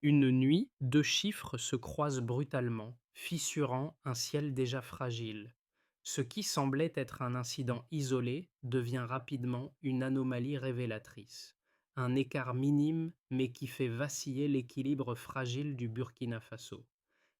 Une nuit, deux chiffres se croisent brutalement, fissurant un ciel déjà fragile. Ce qui semblait être un incident isolé devient rapidement une anomalie révélatrice. Un écart minime mais qui fait vaciller l'équilibre fragile du Burkina Faso.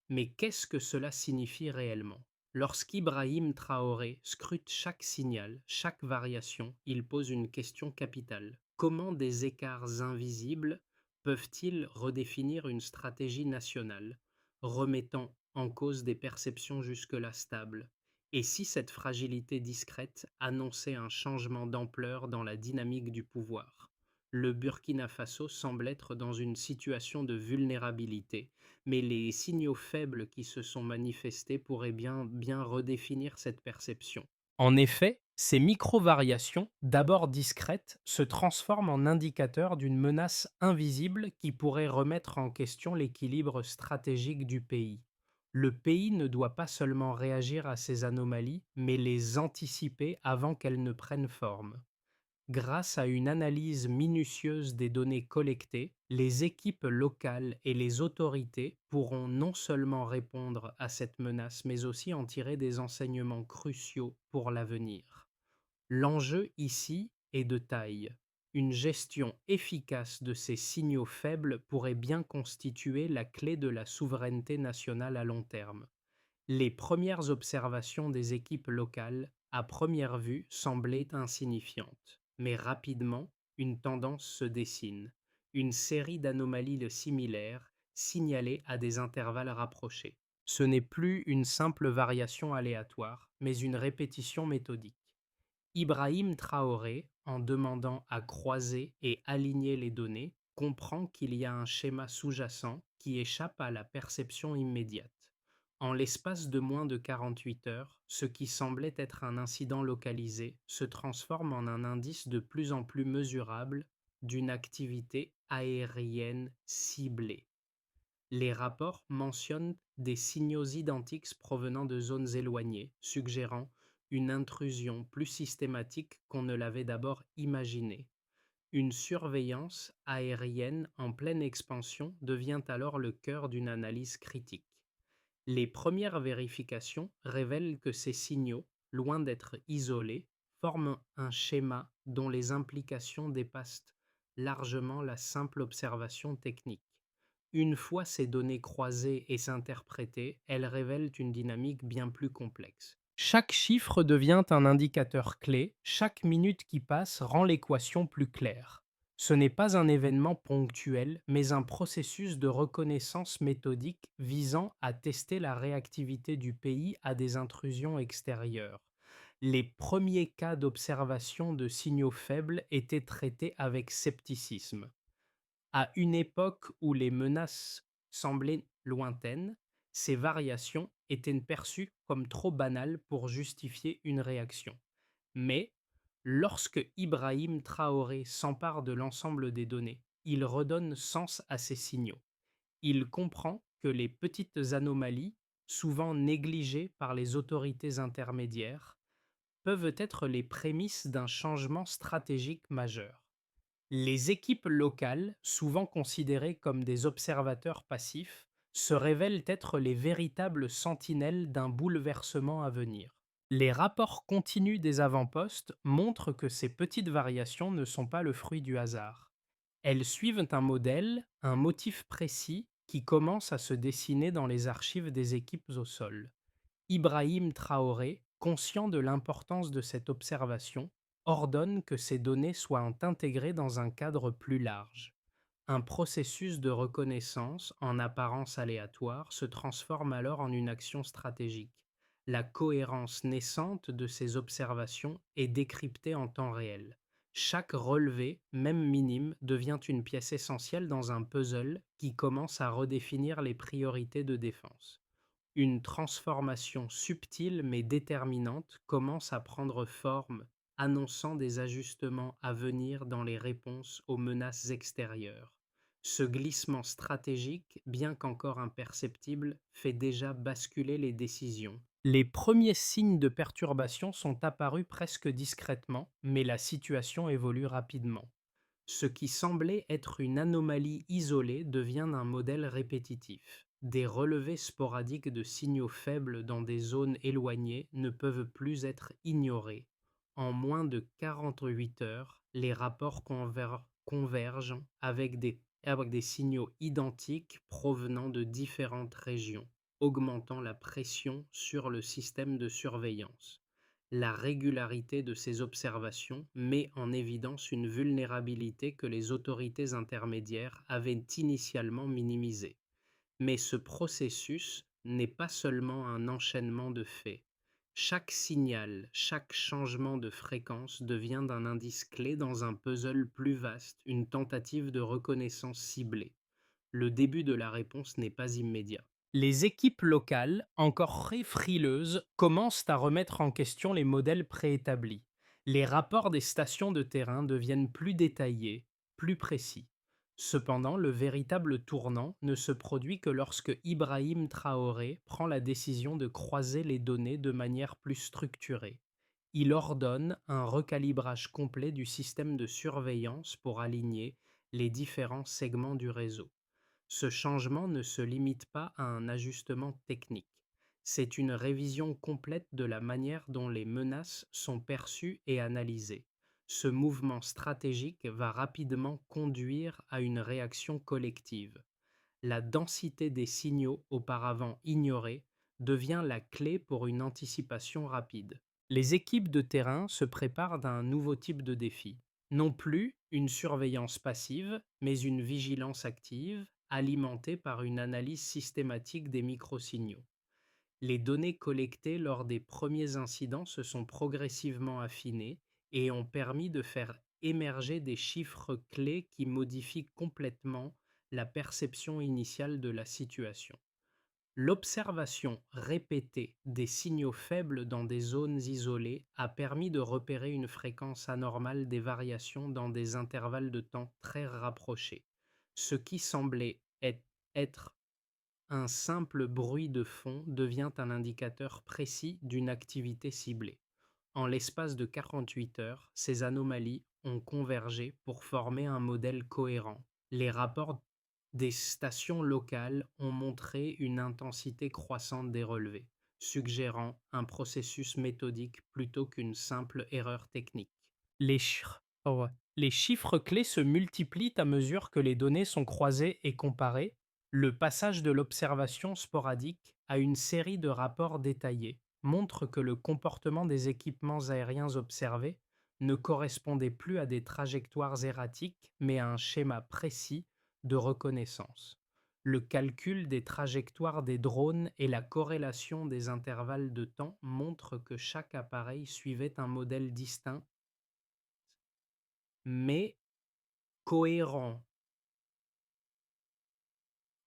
Mais qu'est-ce que cela signifie réellement? Lorsqu'Ibrahim Traoré scrute chaque signal, chaque variation, il pose une question capitale. Comment des écarts invisibles peuvent-ils redéfinir une stratégie nationale, remettant en cause des perceptions jusque-là stables? Et si cette fragilité discrète annonçait un changement d'ampleur dans la dynamique du pouvoir? Le Burkina Faso semble être dans une situation de vulnérabilité, mais les signaux faibles qui se sont manifestés pourraient bien redéfinir cette perception. En effet, ces micro-variations, d'abord discrètes, se transforment en indicateurs d'une menace invisible qui pourrait remettre en question l'équilibre stratégique du pays. Le pays ne doit pas seulement réagir à ces anomalies, mais les anticiper avant qu'elles ne prennent forme. Grâce à une analyse minutieuse des données collectées, les équipes locales et les autorités pourront non seulement répondre à cette menace, mais aussi en tirer des enseignements cruciaux pour l'avenir. L'enjeu ici est de taille. Une gestion efficace de ces signaux faibles pourrait bien constituer la clé de la souveraineté nationale à long terme. Les premières observations des équipes locales, à première vue, semblaient insignifiantes, mais rapidement, une tendance se dessine, une série d'anomalies similaires signalées à des intervalles rapprochés. Ce n'est plus une simple variation aléatoire, mais une répétition méthodique. Ibrahim Traoré, en demandant à croiser et aligner les données, comprend qu'il y a un schéma sous-jacent qui échappe à la perception immédiate. En l'espace de moins de 48 heures, ce qui semblait être un incident localisé se transforme en un indice de plus en plus mesurable d'une activité aérienne ciblée. Les rapports mentionnent des signaux identiques provenant de zones éloignées, suggérant une intrusion plus systématique qu'on ne l'avait d'abord imaginé. Une surveillance aérienne en pleine expansion devient alors le cœur d'une analyse critique. Les premières vérifications révèlent que ces signaux, loin d'être isolés, forment un schéma dont les implications dépassent largement la simple observation technique. Une fois ces données croisées et interprétées, elles révèlent une dynamique bien plus complexe. Chaque chiffre devient un indicateur clé, chaque minute qui passe rend l'équation plus claire. Ce n'est pas un événement ponctuel, mais un processus de reconnaissance méthodique visant à tester la réactivité du pays à des intrusions extérieures. Les premiers cas d'observation de signaux faibles étaient traités avec scepticisme. À une époque où les menaces semblaient lointaines, ces variations étaient perçues comme trop banales pour justifier une réaction. Mais lorsque Ibrahim Traoré s'empare de l'ensemble des données, il redonne sens à ces signaux. Il comprend que les petites anomalies, souvent négligées par les autorités intermédiaires, peuvent être les prémices d'un changement stratégique majeur. Les équipes locales, souvent considérées comme des observateurs passifs, se révèlent être les véritables sentinelles d'un bouleversement à venir. Les rapports continus des avant-postes montrent que ces petites variations ne sont pas le fruit du hasard. Elles suivent un modèle, un motif précis qui commence à se dessiner dans les archives des équipes au sol. Ibrahim Traoré, conscient de l'importance de cette observation, ordonne que ces données soient intégrées dans un cadre plus large. Un processus de reconnaissance, en apparence aléatoire, se transforme alors en une action stratégique. La cohérence naissante de ces observations est décryptée en temps réel. Chaque relevé, même minime, devient une pièce essentielle dans un puzzle qui commence à redéfinir les priorités de défense. Une transformation subtile mais déterminante commence à prendre forme, annonçant des ajustements à venir dans les réponses aux menaces extérieures. Ce glissement stratégique, bien qu'encore imperceptible, fait déjà basculer les décisions. Les premiers signes de perturbation sont apparus presque discrètement, mais la situation évolue rapidement. Ce qui semblait être une anomalie isolée devient un modèle répétitif. Des relevés sporadiques de signaux faibles dans des zones éloignées ne peuvent plus être ignorés. En moins de 48 heures, les rapports convergent avec des signaux identiques provenant de différentes régions, augmentant la pression sur le système de surveillance. La régularité de ces observations met en évidence une vulnérabilité que les autorités intermédiaires avaient initialement minimisée. Mais ce processus n'est pas seulement un enchaînement de faits. Chaque signal, chaque changement de fréquence devient un indice clé dans un puzzle plus vaste, une tentative de reconnaissance ciblée. Le début de la réponse n'est pas immédiat. Les équipes locales, encore très frileuses, commencent à remettre en question les modèles préétablis. Les rapports des stations de terrain deviennent plus détaillés, plus précis. Cependant, le véritable tournant ne se produit que lorsque Ibrahim Traoré prend la décision de croiser les données de manière plus structurée. Il ordonne un recalibrage complet du système de surveillance pour aligner les différents segments du réseau. Ce changement ne se limite pas à un ajustement technique. C'est une révision complète de la manière dont les menaces sont perçues et analysées. Ce mouvement stratégique va rapidement conduire à une réaction collective. La densité des signaux auparavant ignorés devient la clé pour une anticipation rapide. Les équipes de terrain se préparent à un nouveau type de défi. Non plus une surveillance passive, mais une vigilance active, alimentée par une analyse systématique des microsignaux. Les données collectées lors des premiers incidents se sont progressivement affinées et ont permis de faire émerger des chiffres clés qui modifient complètement la perception initiale de la situation. L'observation répétée des signaux faibles dans des zones isolées a permis de repérer une fréquence anormale des variations dans des intervalles de temps très rapprochés. Ce qui semblait être un simple bruit de fond devient un indicateur précis d'une activité ciblée. En l'espace de 48 heures, ces anomalies ont convergé pour former un modèle cohérent. Les rapports des stations locales ont montré une intensité croissante des relevés, suggérant un processus méthodique plutôt qu'une simple erreur technique. Les chiffres clés se multiplient à mesure que les données sont croisées et comparées. Le passage de l'observation sporadique à une série de rapports détaillés montre que le comportement des équipements aériens observés ne correspondait plus à des trajectoires erratiques, mais à un schéma précis de reconnaissance. Le calcul des trajectoires des drones et la corrélation des intervalles de temps montrent que chaque appareil suivait un modèle distinct, mais cohérent,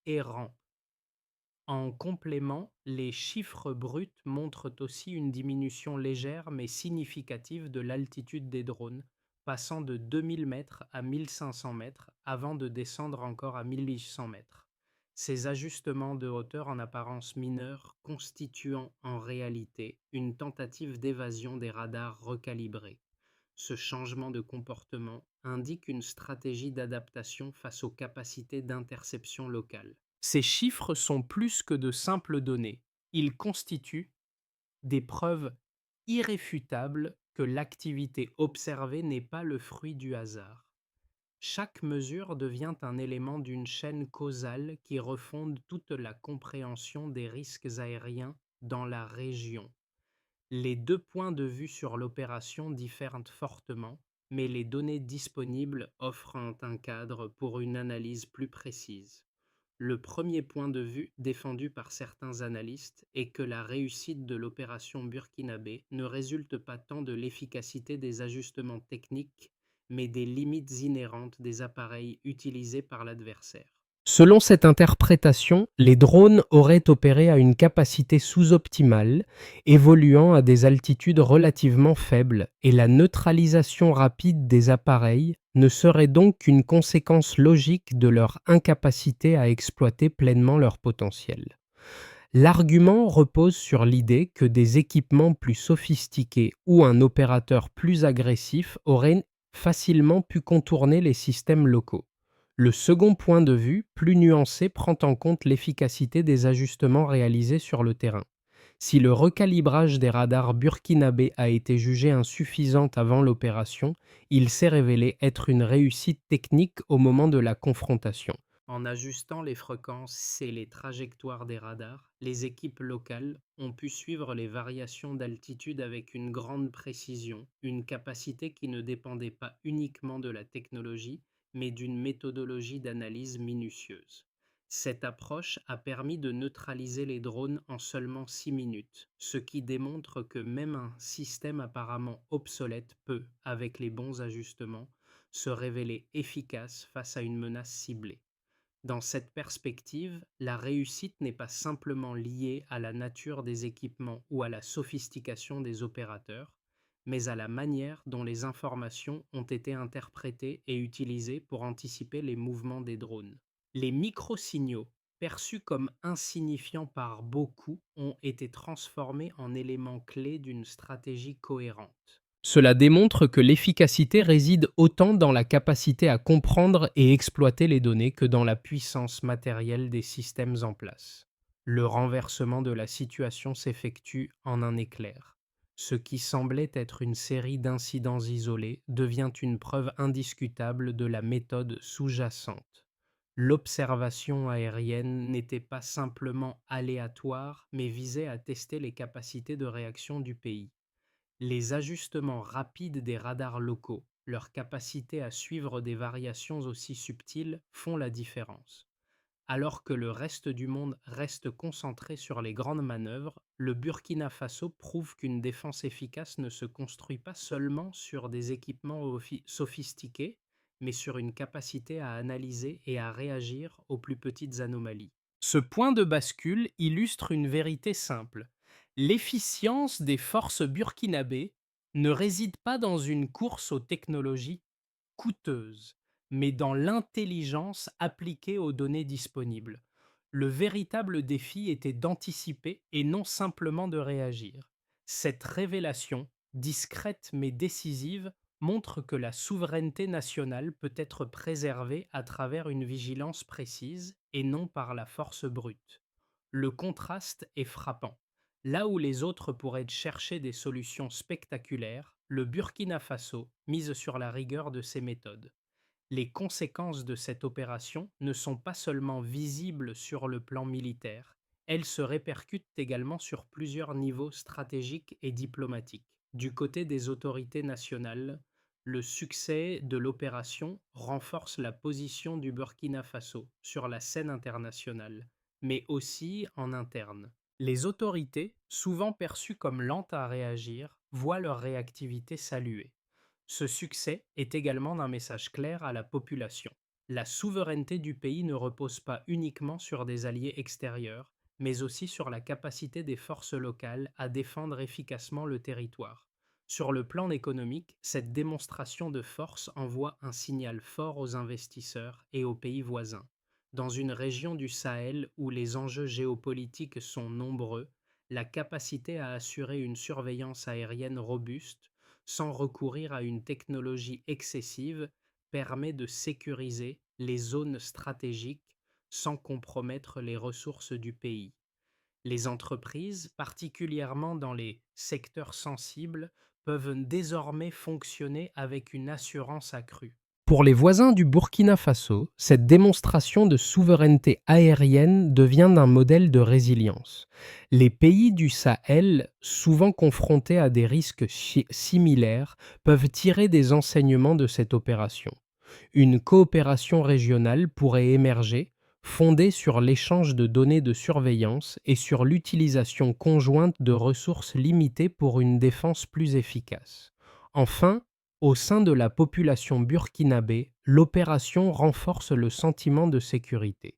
errant. En complément, les chiffres bruts montrent aussi une diminution légère mais significative de l'altitude des drones, passant de 2000 mètres à 1500 mètres avant de descendre encore à 1800 mètres. Ces ajustements de hauteur en apparence mineurs constituant en réalité une tentative d'évasion des radars recalibrés. Ce changement de comportement indique une stratégie d'adaptation face aux capacités d'interception locales. Ces chiffres sont plus que de simples données. Ils constituent des preuves irréfutables que l'activité observée n'est pas le fruit du hasard. Chaque mesure devient un élément d'une chaîne causale qui refonde toute la compréhension des risques aériens dans la région. Les deux points de vue sur l'opération diffèrent fortement, mais les données disponibles offrent un cadre pour une analyse plus précise. Le premier point de vue défendu par certains analystes est que la réussite de l'opération burkinabé ne résulte pas tant de l'efficacité des ajustements techniques, mais des limites inhérentes des appareils utilisés par l'adversaire. Selon cette interprétation, les drones auraient opéré à une capacité sous-optimale, évoluant à des altitudes relativement faibles, et la neutralisation rapide des appareils ne serait donc qu'une conséquence logique de leur incapacité à exploiter pleinement leur potentiel. L'argument repose sur l'idée que des équipements plus sophistiqués ou un opérateur plus agressif auraient facilement pu contourner les systèmes locaux. Le second point de vue, plus nuancé, prend en compte l'efficacité des ajustements réalisés sur le terrain. Si le recalibrage des radars burkinabés a été jugé insuffisant avant l'opération, il s'est révélé être une réussite technique au moment de la confrontation. En ajustant les fréquences et les trajectoires des radars, les équipes locales ont pu suivre les variations d'altitude avec une grande précision, une capacité qui ne dépendait pas uniquement de la technologie, mais d'une méthodologie d'analyse minutieuse. Cette approche a permis de neutraliser les drones en seulement 6 minutes, ce qui démontre que même un système apparemment obsolète peut, avec les bons ajustements, se révéler efficace face à une menace ciblée. Dans cette perspective, la réussite n'est pas simplement liée à la nature des équipements ou à la sophistication des opérateurs, mais à la manière dont les informations ont été interprétées et utilisées pour anticiper les mouvements des drones. Les microsignaux, perçus comme insignifiants par beaucoup, ont été transformés en éléments clés d'une stratégie cohérente. Cela démontre que l'efficacité réside autant dans la capacité à comprendre et exploiter les données que dans la puissance matérielle des systèmes en place. Le renversement de la situation s'effectue en un éclair. Ce qui semblait être une série d'incidents isolés devient une preuve indiscutable de la méthode sous-jacente. L'observation aérienne n'était pas simplement aléatoire, mais visait à tester les capacités de réaction du pays. Les ajustements rapides des radars locaux, leur capacité à suivre des variations aussi subtiles font la différence. Alors que le reste du monde reste concentré sur les grandes manœuvres, le Burkina Faso prouve qu'une défense efficace ne se construit pas seulement sur des équipements sophistiqués, mais sur une capacité à analyser et à réagir aux plus petites anomalies. Ce point de bascule illustre une vérité simple. L'efficience des forces burkinabées ne réside pas dans une course aux technologies coûteuses, mais dans l'intelligence appliquée aux données disponibles. Le véritable défi était d'anticiper et non simplement de réagir. Cette révélation, discrète mais décisive, montre que la souveraineté nationale peut être préservée à travers une vigilance précise et non par la force brute. Le contraste est frappant. Là où les autres pourraient chercher des solutions spectaculaires, le Burkina Faso mise sur la rigueur de ses méthodes. Les conséquences de cette opération ne sont pas seulement visibles sur le plan militaire, elles se répercutent également sur plusieurs niveaux stratégiques et diplomatiques. Du côté des autorités nationales, le succès de l'opération renforce la position du Burkina Faso sur la scène internationale, mais aussi en interne. Les autorités, souvent perçues comme lentes à réagir, voient leur réactivité saluée. Ce succès est également un message clair à la population. La souveraineté du pays ne repose pas uniquement sur des alliés extérieurs, mais aussi sur la capacité des forces locales à défendre efficacement le territoire. Sur le plan économique, cette démonstration de force envoie un signal fort aux investisseurs et aux pays voisins. Dans une région du Sahel où les enjeux géopolitiques sont nombreux, la capacité à assurer une surveillance aérienne robuste sans recourir à une technologie excessive, permet de sécuriser les zones stratégiques sans compromettre les ressources du pays. Les entreprises, particulièrement dans les secteurs sensibles, peuvent désormais fonctionner avec une assurance accrue. Pour les voisins du Burkina Faso, cette démonstration de souveraineté aérienne devient un modèle de résilience. Les pays du Sahel, souvent confrontés à des risques similaires, peuvent tirer des enseignements de cette opération. Une coopération régionale pourrait émerger, fondée sur l'échange de données de surveillance et sur l'utilisation conjointe de ressources limitées pour une défense plus efficace. Enfin, au sein de la population burkinabé, l'opération renforce le sentiment de sécurité.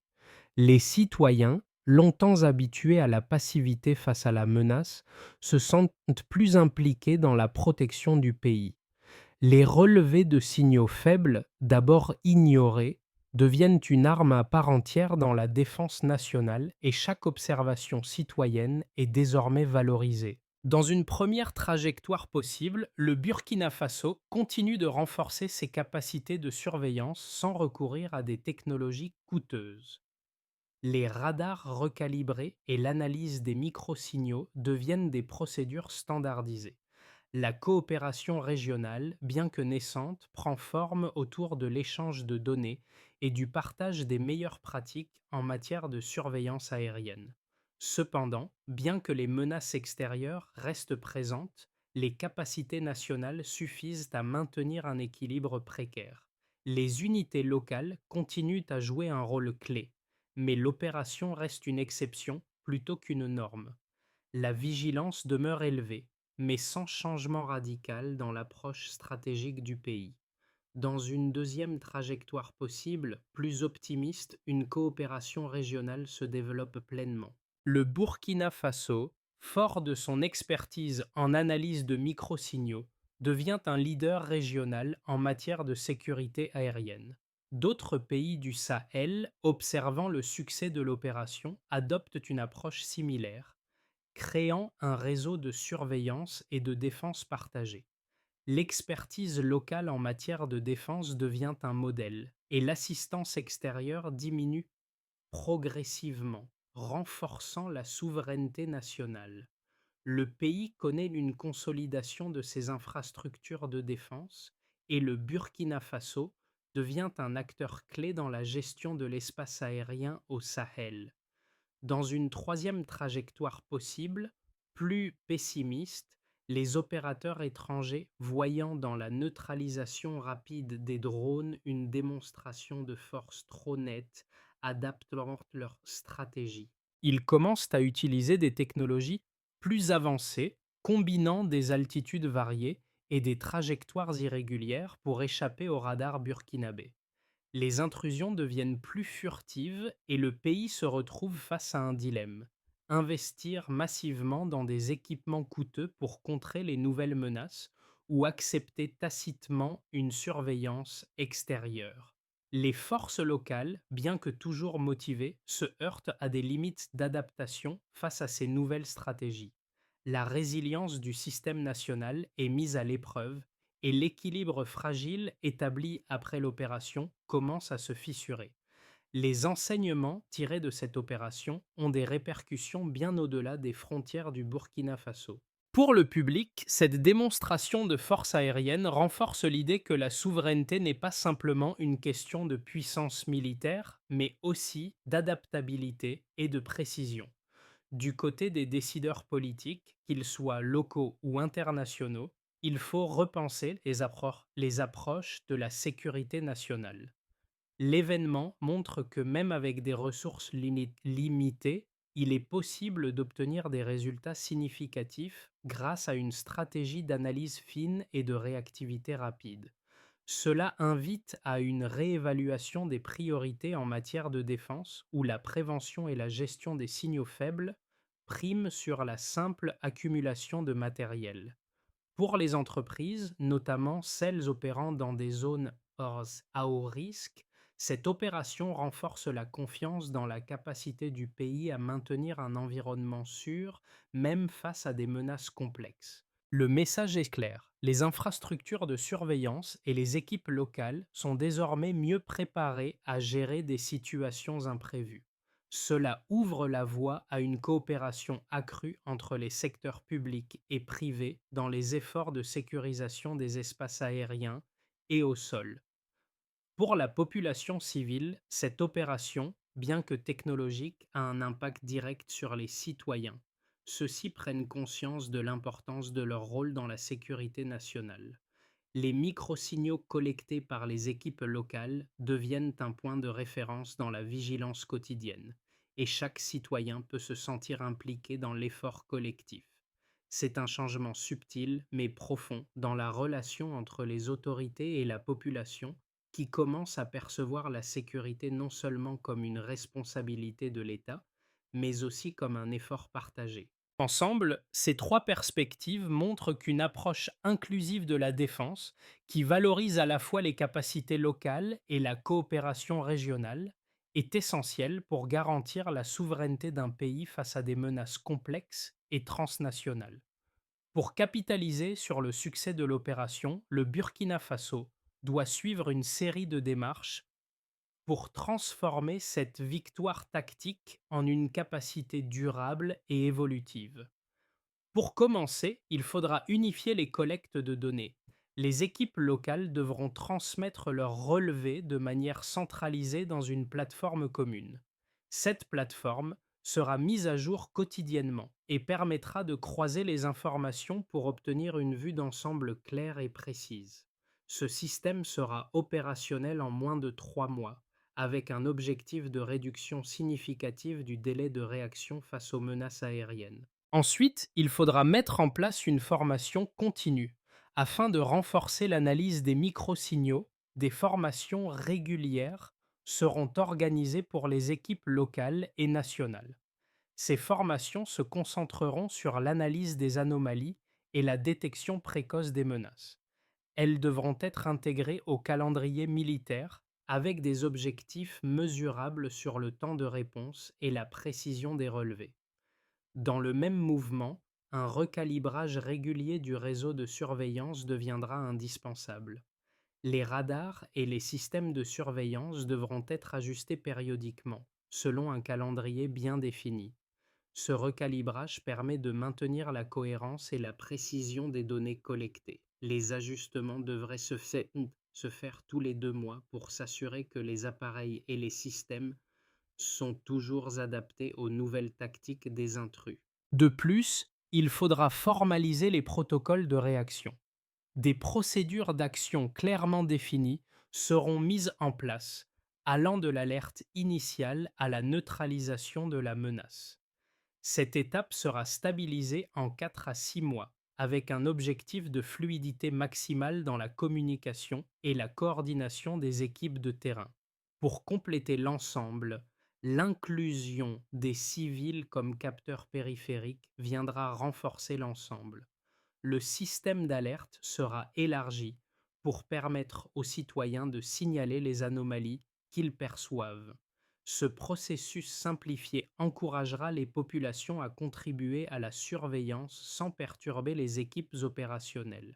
Les citoyens, longtemps habitués à la passivité face à la menace, se sentent plus impliqués dans la protection du pays. Les relevés de signaux faibles, d'abord ignorés, deviennent une arme à part entière dans la défense nationale et chaque observation citoyenne est désormais valorisée. Dans une première trajectoire possible, le Burkina Faso continue de renforcer ses capacités de surveillance sans recourir à des technologies coûteuses. Les radars recalibrés et l'analyse des microsignaux deviennent des procédures standardisées. La coopération régionale, bien que naissante, prend forme autour de l'échange de données et du partage des meilleures pratiques en matière de surveillance aérienne. Cependant, bien que les menaces extérieures restent présentes, les capacités nationales suffisent à maintenir un équilibre précaire. Les unités locales continuent à jouer un rôle clé, mais l'opération reste une exception plutôt qu'une norme. La vigilance demeure élevée, mais sans changement radical dans l'approche stratégique du pays. Dans une deuxième trajectoire possible, plus optimiste, une coopération régionale se développe pleinement. Le Burkina Faso, fort de son expertise en analyse de microsignaux, devient un leader régional en matière de sécurité aérienne. D'autres pays du Sahel, observant le succès de l'opération, adoptent une approche similaire, créant un réseau de surveillance et de défense partagée. L'expertise locale en matière de défense devient un modèle et l'assistance extérieure diminue progressivement, renforçant la souveraineté nationale. Le pays connaît une consolidation de ses infrastructures de défense et le Burkina Faso devient un acteur clé dans la gestion de l'espace aérien au Sahel. Dans une troisième trajectoire possible, plus pessimiste, les opérateurs étrangers, voyant dans la neutralisation rapide des drones une démonstration de force trop nette, adaptent leur stratégie. Ils commencent à utiliser des technologies plus avancées, combinant des altitudes variées et des trajectoires irrégulières pour échapper au radar burkinabé. Les intrusions deviennent plus furtives et le pays se retrouve face à un dilemme. Investir massivement dans des équipements coûteux pour contrer les nouvelles menaces ou accepter tacitement une surveillance extérieure. Les forces locales, bien que toujours motivées, se heurtent à des limites d'adaptation face à ces nouvelles stratégies. La résilience du système national est mise à l'épreuve et l'équilibre fragile établi après l'opération commence à se fissurer. Les enseignements tirés de cette opération ont des répercussions bien au-delà des frontières du Burkina Faso. Pour le public, cette démonstration de force aérienne renforce l'idée que la souveraineté n'est pas simplement une question de puissance militaire, mais aussi d'adaptabilité et de précision. Du côté des décideurs politiques, qu'ils soient locaux ou internationaux, il faut repenser les approches de la sécurité nationale. L'événement montre que même avec des ressources limitées, il est possible d'obtenir des résultats significatifs grâce à une stratégie d'analyse fine et de réactivité rapide. Cela invite à une réévaluation des priorités en matière de défense où la prévention et la gestion des signaux faibles priment sur la simple accumulation de matériel. Pour les entreprises, notamment celles opérant dans des zones à haut risque, cette opération renforce la confiance dans la capacité du pays à maintenir un environnement sûr, même face à des menaces complexes. Le message est clair, les infrastructures de surveillance et les équipes locales sont désormais mieux préparées à gérer des situations imprévues. Cela ouvre la voie à une coopération accrue entre les secteurs publics et privés dans les efforts de sécurisation des espaces aériens et au sol. Pour la population civile, cette opération, bien que technologique, a un impact direct sur les citoyens. Ceux-ci prennent conscience de l'importance de leur rôle dans la sécurité nationale. Les microsignaux collectés par les équipes locales deviennent un point de référence dans la vigilance quotidienne, et chaque citoyen peut se sentir impliqué dans l'effort collectif. C'est un changement subtil mais profond dans la relation entre les autorités et la population qui commence à percevoir la sécurité non seulement comme une responsabilité de l'État, mais aussi comme un effort partagé. Ensemble, ces trois perspectives montrent qu'une approche inclusive de la défense, qui valorise à la fois les capacités locales et la coopération régionale, est essentielle pour garantir la souveraineté d'un pays face à des menaces complexes et transnationales. Pour capitaliser sur le succès de l'opération, le Burkina Faso doit suivre une série de démarches pour transformer cette victoire tactique en une capacité durable et évolutive. Pour commencer, il faudra unifier les collectes de données. Les équipes locales devront transmettre leurs relevés de manière centralisée dans une plateforme commune. Cette plateforme sera mise à jour quotidiennement et permettra de croiser les informations pour obtenir une vue d'ensemble claire et précise. Ce système sera opérationnel en moins de 3 mois, avec un objectif de réduction significative du délai de réaction face aux menaces aériennes. Ensuite, il faudra mettre en place une formation continue afin de renforcer l'analyse des microsignaux. Des formations régulières seront organisées pour les équipes locales et nationales. Ces formations se concentreront sur l'analyse des anomalies et la détection précoce des menaces. Elles devront être intégrées au calendrier militaire avec des objectifs mesurables sur le temps de réponse et la précision des relevés. Dans le même mouvement, un recalibrage régulier du réseau de surveillance deviendra indispensable. Les radars et les systèmes de surveillance devront être ajustés périodiquement, selon un calendrier bien défini. Ce recalibrage permet de maintenir la cohérence et la précision des données collectées. Les ajustements devraient se faire tous les 2 mois pour s'assurer que les appareils et les systèmes sont toujours adaptés aux nouvelles tactiques des intrus. De plus, il faudra formaliser les protocoles de réaction. Des procédures d'action clairement définies seront mises en place, allant de l'alerte initiale à la neutralisation de la menace. Cette étape sera stabilisée en 4 à 6 mois, avec un objectif de fluidité maximale dans la communication et la coordination des équipes de terrain. Pour compléter l'ensemble, l'inclusion des civils comme capteurs périphériques viendra renforcer l'ensemble. Le système d'alerte sera élargi pour permettre aux citoyens de signaler les anomalies qu'ils perçoivent. Ce processus simplifié encouragera les populations à contribuer à la surveillance sans perturber les équipes opérationnelles.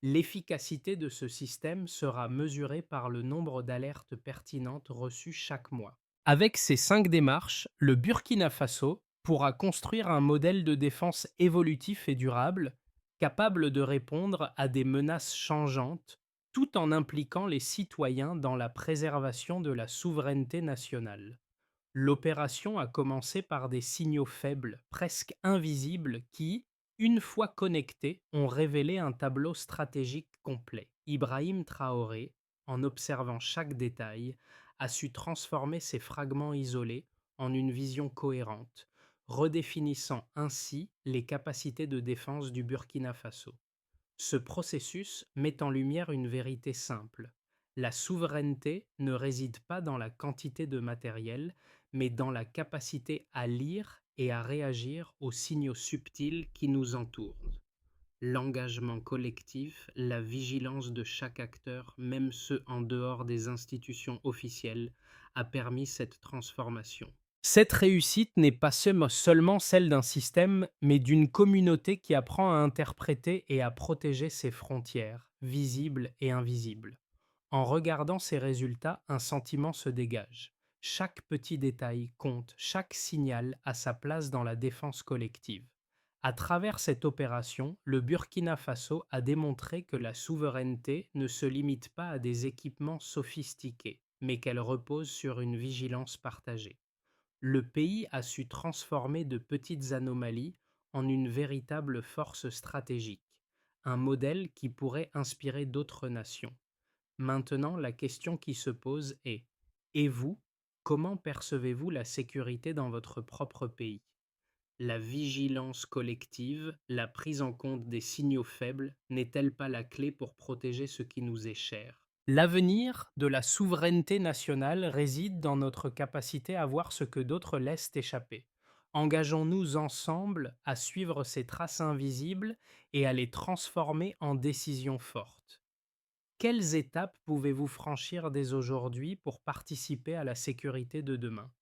L'efficacité de ce système sera mesurée par le nombre d'alertes pertinentes reçues chaque mois. Avec ces 5 démarches, le Burkina Faso pourra construire un modèle de défense évolutif et durable, capable de répondre à des menaces changeantes, tout en impliquant les citoyens dans la préservation de la souveraineté nationale. L'opération a commencé par des signaux faibles, presque invisibles, qui, une fois connectés, ont révélé un tableau stratégique complet. Ibrahim Traoré, en observant chaque détail, a su transformer ces fragments isolés en une vision cohérente, redéfinissant ainsi les capacités de défense du Burkina Faso. Ce processus met en lumière une vérité simple. La souveraineté ne réside pas dans la quantité de matériel, mais dans la capacité à lire et à réagir aux signaux subtils qui nous entourent. L'engagement collectif, la vigilance de chaque acteur, même ceux en dehors des institutions officielles, a permis cette transformation. Cette réussite n'est pas seulement celle d'un système, mais d'une communauté qui apprend à interpréter et à protéger ses frontières, visibles et invisibles. En regardant ces résultats, un sentiment se dégage. Chaque petit détail compte, chaque signal a sa place dans la défense collective. À travers cette opération, le Burkina Faso a démontré que la souveraineté ne se limite pas à des équipements sophistiqués, mais qu'elle repose sur une vigilance partagée. Le pays a su transformer de petites anomalies en une véritable force stratégique, un modèle qui pourrait inspirer d'autres nations. Maintenant, la question qui se pose est: et vous, comment percevez-vous la sécurité dans votre propre pays? La vigilance collective, la prise en compte des signaux faibles, n'est-elle pas la clé pour protéger ce qui nous est cher? L'avenir de la souveraineté nationale réside dans notre capacité à voir ce que d'autres laissent échapper. Engageons-nous ensemble à suivre ces traces invisibles et à les transformer en décisions fortes. Quelles étapes pouvez-vous franchir dès aujourd'hui pour participer à la sécurité de demain?